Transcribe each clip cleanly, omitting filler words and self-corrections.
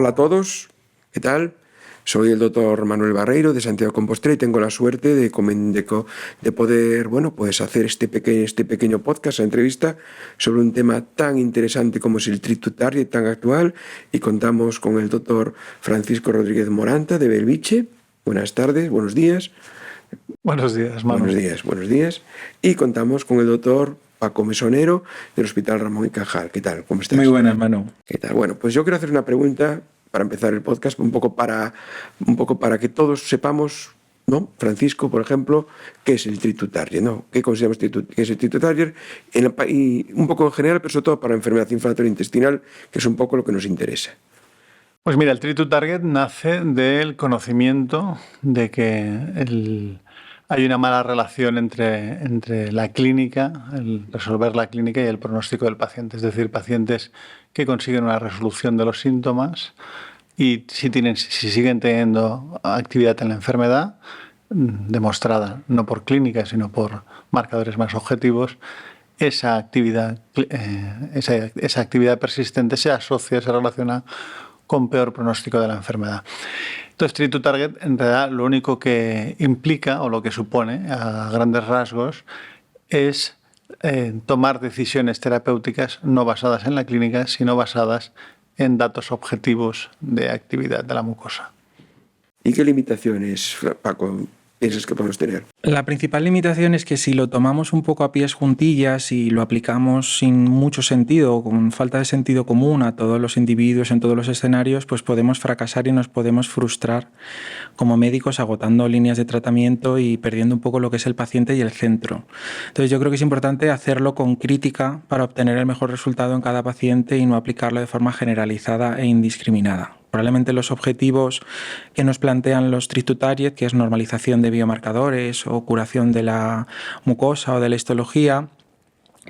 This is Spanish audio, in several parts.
Hola a todos, ¿qué tal? Soy el doctor Manuel Barreiro de Santiago de Compostela y tengo la suerte de poder, pues hacer este pequeño podcast, entrevista sobre un tema tan interesante como es el Treat to Target, tan actual, y contamos con el doctor Francisco Rodríguez Moranta de Belviche. Buenas tardes, buenos días. Buenos días, Manu. Buenos días. Y contamos con el doctor Paco Mesonero del Hospital Ramón y Cajal. ¿Qué tal? ¿Cómo estás? Muy buenas, Manu. ¿Qué tal? Bueno, pues yo quiero hacer una pregunta para empezar el podcast, un poco para que todos sepamos, ¿no? Francisco, por ejemplo, ¿qué es el Treat to Target, ¿no? ¿Qué consideramos que es el Treat to Target? Y un poco en general, pero sobre todo para enfermedad inflamatoria intestinal, que es un poco lo que nos interesa. Pues mira, el Treat to Target nace del conocimiento de que hay una mala relación entre la clínica, el resolver la clínica y el pronóstico del paciente. Es decir, pacientes que consiguen una resolución de los síntomas y si siguen teniendo actividad en la enfermedad, demostrada no por clínica, sino por marcadores más objetivos, esa actividad persistente se asocia, se relaciona con peor pronóstico de la enfermedad. Entonces, Treat to Target, en realidad, lo único que implica o lo que supone, a grandes rasgos, es tomar decisiones terapéuticas no basadas en la clínica, sino basadas en datos objetivos de actividad de la mucosa. ¿Y qué limitaciones, Paco, piensas que podemos tener? La principal limitación es que si lo tomamos un poco a pies juntillas y lo aplicamos sin mucho sentido, con falta de sentido común a todos los individuos en todos los escenarios, pues podemos fracasar y nos podemos frustrar como médicos agotando líneas de tratamiento y perdiendo un poco lo que es el paciente y el centro. Entonces yo creo que es importante hacerlo con crítica para obtener el mejor resultado en cada paciente y no aplicarlo de forma generalizada e indiscriminada. Probablemente los objetivos que nos plantean los Treat to Target, que es normalización de biomarcadores o curación de la mucosa o de la histología,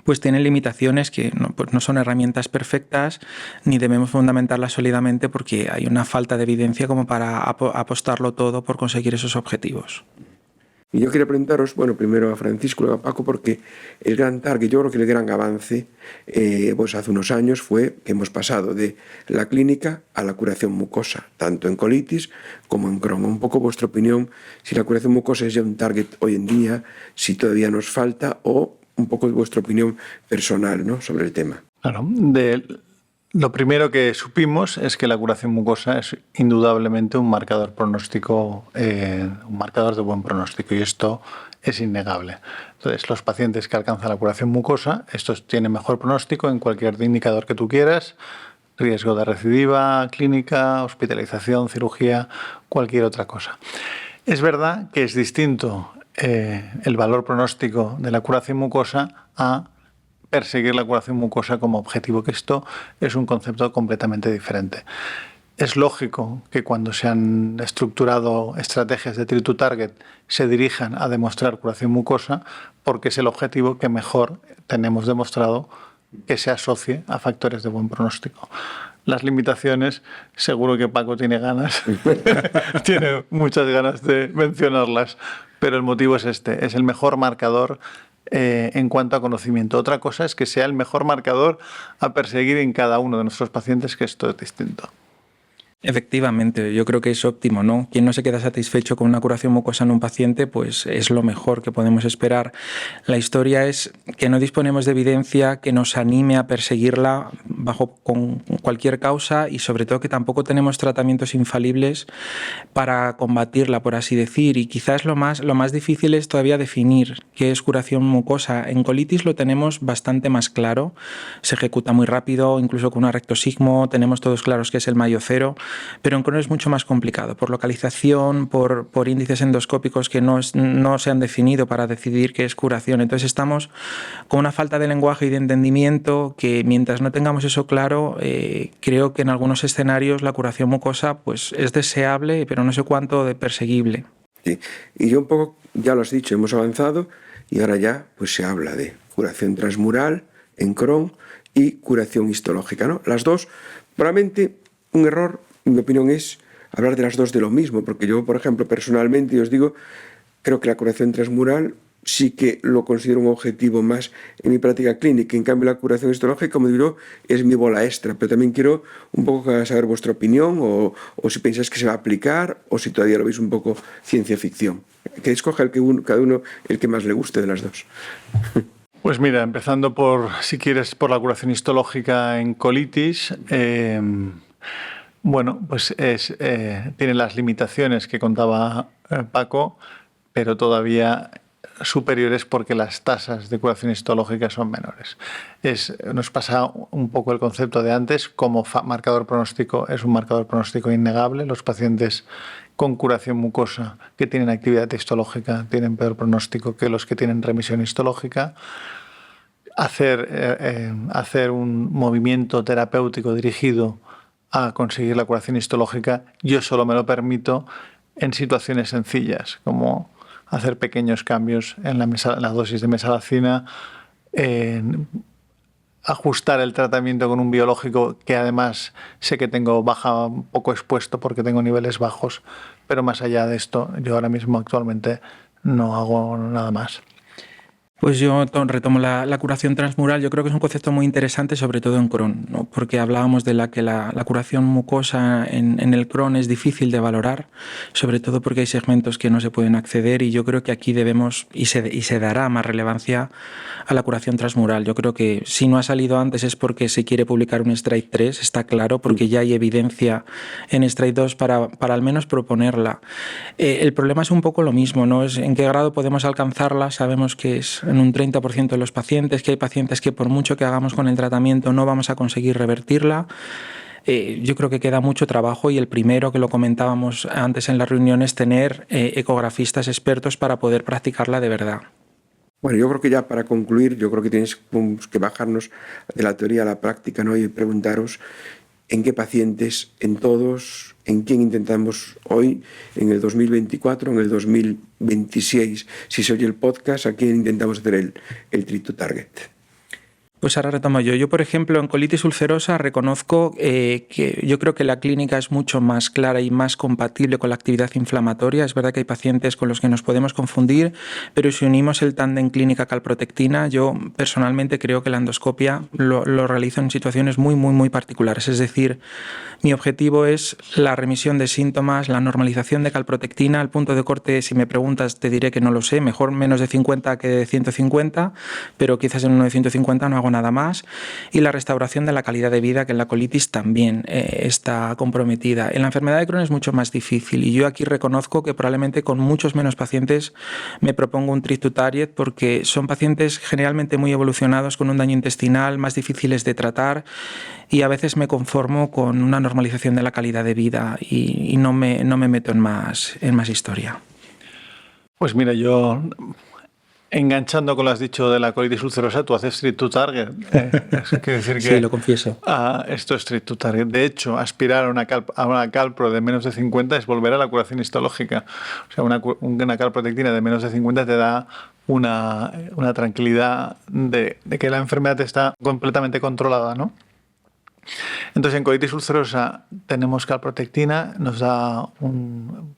pues tienen limitaciones que no son herramientas perfectas ni debemos fundamentarlas sólidamente porque hay una falta de evidencia como para apostarlo todo por conseguir esos objetivos. Y yo quería preguntaros, primero a Francisco, luego a Paco, porque el gran target, yo creo que el gran avance, pues hace unos años fue que hemos pasado de la clínica a la curación mucosa, tanto en colitis como en Crohn. Un poco vuestra opinión, si la curación mucosa es ya un target hoy en día, si todavía nos falta, o un poco de vuestra opinión personal, ¿no?, sobre el tema. Claro, lo primero que supimos es que la curación mucosa es indudablemente un marcador pronóstico, un marcador de buen pronóstico, y esto es innegable. Entonces, los pacientes que alcanzan la curación mucosa, estos tienen mejor pronóstico en cualquier indicador que tú quieras, riesgo de recidiva, clínica, hospitalización, cirugía, cualquier otra cosa. Es verdad que es distinto el valor pronóstico de la curación mucosa a perseguir la curación mucosa como objetivo, que esto es un concepto completamente diferente. Es lógico que cuando se han estructurado estrategias de Treat to Target se dirijan a demostrar curación mucosa porque es el objetivo que mejor tenemos demostrado que se asocie a factores de buen pronóstico. Las limitaciones, seguro que Paco tiene ganas, tiene muchas ganas de mencionarlas, pero el motivo es este, es el mejor marcador en cuanto a conocimiento. Otra cosa es que sea el mejor marcador a perseguir en cada uno de nuestros pacientes, que esto es distinto. Efectivamente, yo creo que es óptimo, ¿no? Quien no se queda satisfecho con una curación mucosa en un paciente, pues es lo mejor que podemos esperar. La historia es que no disponemos de evidencia que nos anime a perseguirla con cualquier causa y sobre todo que tampoco tenemos tratamientos infalibles para combatirla, por así decir. Y quizás lo más difícil es todavía definir qué es curación mucosa. En colitis lo tenemos bastante más claro, se ejecuta muy rápido, incluso con una rectosigmo tenemos todos claros que es el Mayo 0. Pero en Crohn es mucho más complicado, por localización, por índices endoscópicos que no se han definido para decidir qué es curación. Entonces estamos con una falta de lenguaje y de entendimiento que mientras no tengamos eso claro, creo que en algunos escenarios la curación mucosa pues, es deseable, pero no sé cuánto de perseguible. Sí. Y yo un poco, ya lo has dicho, hemos avanzado y ahora ya pues se habla de curación transmural en Crohn y curación histológica, ¿no? Las dos, probablemente un error, en mi opinión, es hablar de las dos de lo mismo, porque yo, por ejemplo, personalmente, os digo, creo que la curación transmural sí que lo considero un objetivo más en mi práctica clínica. En cambio, la curación histológica, como digo, es mi bola extra. Pero también quiero un poco saber vuestra opinión o si pensáis que se va a aplicar o si todavía lo veis un poco ciencia ficción. Que escoja cada uno el que más le guste de las dos. Pues mira, empezando si quieres, por la curación histológica en colitis, bueno, pues tiene las limitaciones que contaba Paco, pero todavía superiores porque las tasas de curación histológica son menores. Nos pasa un poco el concepto de antes, como marcador pronóstico, es un marcador pronóstico innegable. Los pacientes con curación mucosa que tienen actividad histológica tienen peor pronóstico que los que tienen remisión histológica. Hacer un movimiento terapéutico dirigido a conseguir la curación histológica, yo solo me lo permito en situaciones sencillas, como hacer pequeños cambios en la dosis de mesalazina, ajustar el tratamiento con un biológico que además sé que tengo baja, poco expuesto porque tengo niveles bajos, pero más allá de esto, yo ahora mismo actualmente no hago nada más. Pues yo retomo la curación transmural. Yo creo que es un concepto muy interesante, sobre todo en Crohn, ¿no? Porque hablábamos de que la curación mucosa en el Crohn es difícil de valorar, sobre todo porque hay segmentos que no se pueden acceder, y yo creo que aquí debemos y se dará más relevancia a la curación transmural. Yo creo que si no ha salido antes es porque se quiere publicar un STRIDE 3, está claro, porque ya hay evidencia en STRIDE 2 para al menos proponerla. El problema es un poco lo mismo, ¿no? Es en qué grado podemos alcanzarla. Sabemos que es en un 30% de los pacientes, que hay pacientes que por mucho que hagamos con el tratamiento no vamos a conseguir revertirla. Yo creo que queda mucho trabajo, y el primero, que lo comentábamos antes en la reunión, es tener ecografistas expertos para poder practicarla de verdad. Bueno, yo creo que ya para concluir, yo creo que tienes que bajarnos de la teoría a la práctica, ¿no? Y preguntaros en qué pacientes, en todos, en quién intentamos hoy, en el 2024, en el 2026, si se oye el podcast, a quién intentamos hacer el treat to target. Pues ahora retomo yo. Yo, por ejemplo, en colitis ulcerosa reconozco que yo creo que la clínica es mucho más clara y más compatible con la actividad inflamatoria. Es verdad que hay pacientes con los que nos podemos confundir, pero si unimos el tándem clínica calprotectina, yo personalmente creo que la endoscopia lo realizo en situaciones muy, muy, muy particulares. Es decir, mi objetivo es la remisión de síntomas, la normalización de calprotectina. El punto de corte, si me preguntas, te diré que no lo sé. Mejor menos de 50 que de 150, pero quizás en uno de 150 no hago nada más. Y la restauración de la calidad de vida, que en la colitis también está comprometida. En la enfermedad de Crohn es mucho más difícil, y yo aquí reconozco que probablemente con muchos menos pacientes me propongo un treat to target, porque son pacientes generalmente muy evolucionados con un daño intestinal, más difíciles de tratar, y a veces me conformo con una normalización de la calidad de vida y no me meto en más historia. Pues mira, yo, enganchando con lo que has dicho de la colitis ulcerosa, tú haces treat to target. Quiere decir que, sí, lo confieso. Esto es treat to target. De hecho, aspirar a una calpro de menos de 50 es volver a la curación histológica. O sea, una calprotectina de menos de 50 te da una tranquilidad de que la enfermedad está completamente controlada, ¿no? Entonces, en colitis ulcerosa tenemos calprotectina,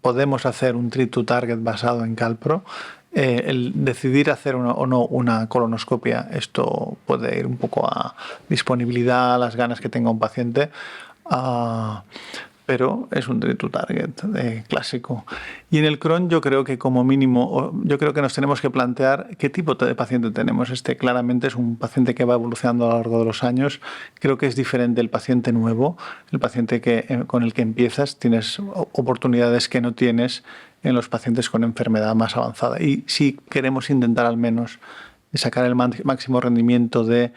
podemos hacer un treat to target basado en calpro. El decidir hacer o no una colonoscopia, esto puede ir un poco a disponibilidad, a las ganas que tenga un paciente, pero es un treat to target clásico. Y en el Crohn yo creo que como mínimo, yo creo que nos tenemos que plantear qué tipo de paciente tenemos. Claramente es un paciente que va evolucionando a lo largo de los años. Creo que es diferente el paciente nuevo, el paciente con el que empiezas. Tienes oportunidades que no tienes en los pacientes con enfermedad más avanzada. Y si queremos intentar al menos sacar el máximo rendimiento de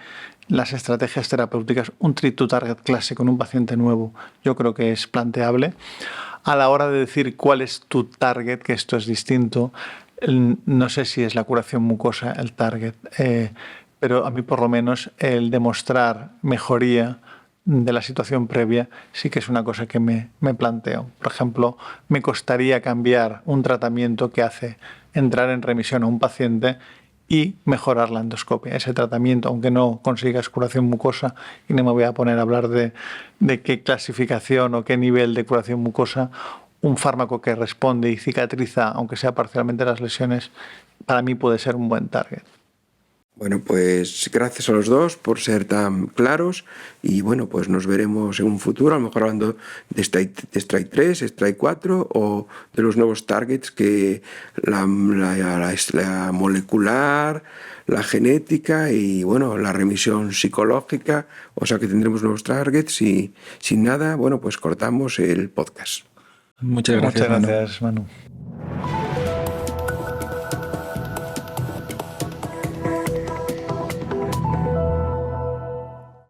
las estrategias terapéuticas, un treat to target clásico en un paciente nuevo, yo creo que es planteable. A la hora de decir cuál es tu target, que esto es distinto, no sé si es la curación mucosa el target, pero a mí por lo menos el demostrar mejoría de la situación previa sí que es una cosa que me planteo. Por ejemplo, me costaría cambiar un tratamiento que hace entrar en remisión a un paciente y mejorar la endoscopia. Ese tratamiento, aunque no consigas curación mucosa, y no me voy a poner a hablar de qué clasificación o qué nivel de curación mucosa, un fármaco que responde y cicatriza, aunque sea parcialmente, las lesiones, para mí puede ser un buen target. Bueno, pues gracias a los dos por ser tan claros y bueno, pues nos veremos en un futuro, a lo mejor hablando de Strike 3, Strike 4 o de los nuevos targets que la molecular, la genética y bueno, la remisión psicológica, o sea que tendremos nuevos targets y sin nada, bueno, pues cortamos el podcast. Muchas gracias, Muchas gracias, Manu.